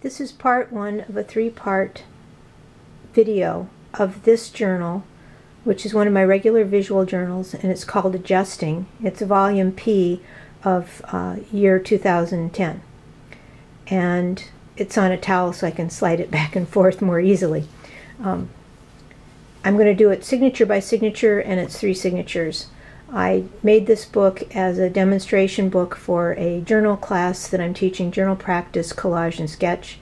This is part one of a three-part video of this journal, which is one of my regular visual journals, and it's called Adjusting. It's a volume P of year 2010. And it's on a towel so I can slide it back and forth more easily. I'm going to do it signature by signature, and it's 3 signatures. I made this book as a demonstration book for a journal class that I'm teaching, journal practice, collage, and sketch.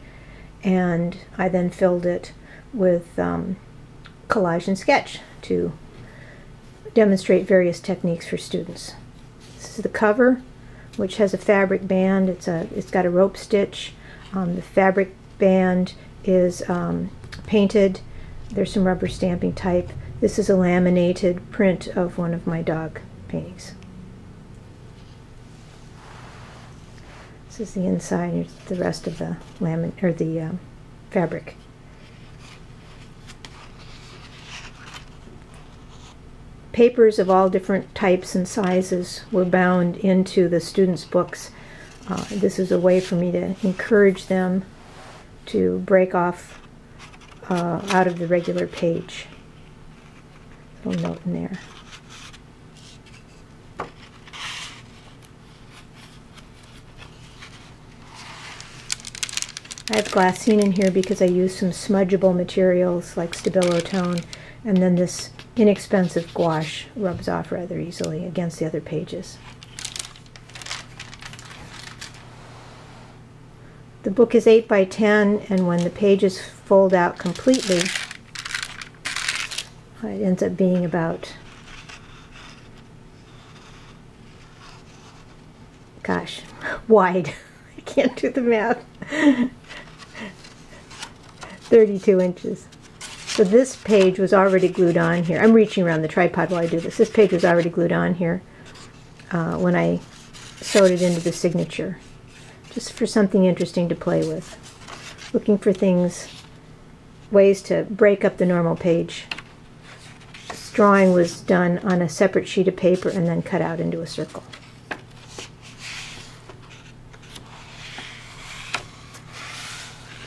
And I then filled it with collage and sketch to demonstrate various techniques for students. This is the cover, which has a fabric band. It's got a rope stitch. The fabric band is painted. There's some rubber stamping type. This is a laminated print of one of my dog paintings. This is the inside. Here's the rest of the fabric. Papers of all different types and sizes were bound into the students' books. This is a way for me to encourage them to break off out of the regular page. Little note in there. I have glassine in here because I use some smudgeable materials like Stabilo Tone, and then this inexpensive gouache rubs off rather easily against the other pages. The book is 8 by 10, and when the pages fold out completely, it ends up being about, gosh, wide. I can't do the math. 32 inches. So this page was already glued on here. I'm reaching around the tripod while I do this. This page was already glued on here when I sewed it into the signature. Just for something interesting to play with. Looking for things, ways to break up the normal page. This drawing was done on a separate sheet of paper and then cut out into a circle.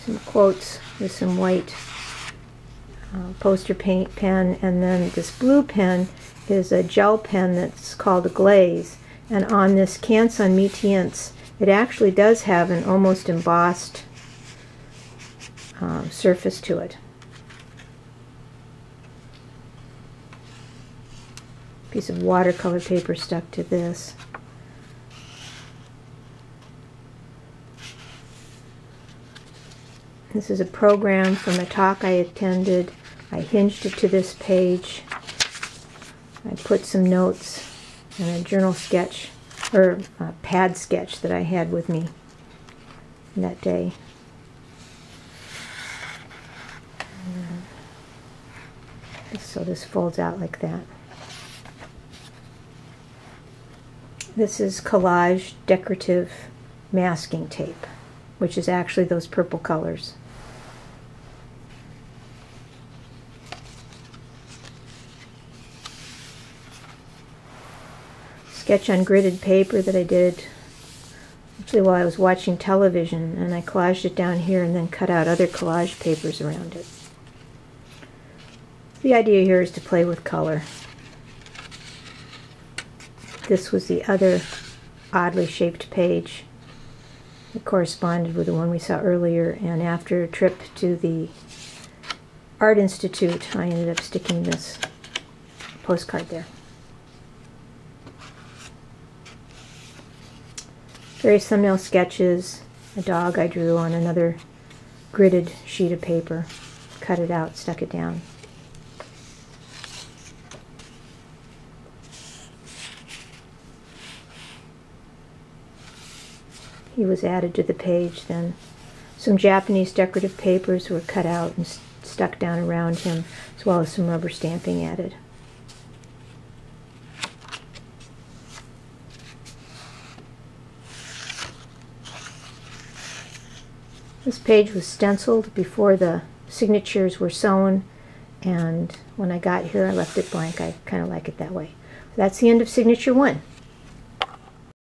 Some quotes with some white poster paint pen, and then this blue pen is a gel pen that's called a glaze, and on this Canson Métiers it actually does have an almost embossed surface to it. Piece of watercolor paper stuck to this. This is a program from a talk I attended. I hinged it to this page. I put some notes and a journal sketch, or a pad sketch that I had with me that day. So this folds out like that. This is Collage decorative masking tape, which is actually those purple colors. Sketch on gridded paper that I did actually while I was watching television, and I collaged it down here and then cut out other collage papers around it. The idea here is to play with color. This was the other oddly shaped page. It corresponded with the one we saw earlier, and after a trip to the Art Institute, I ended up sticking this postcard there. Various thumbnail sketches, a dog I drew on another gridded sheet of paper, cut it out, stuck it down. He was added to the page. Then some Japanese decorative papers were cut out and stuck down around him, as well as some rubber stamping added. This page was stenciled before the signatures were sewn, and when I got here I left it blank. I kind of like it that way. So that's the end of signature 1.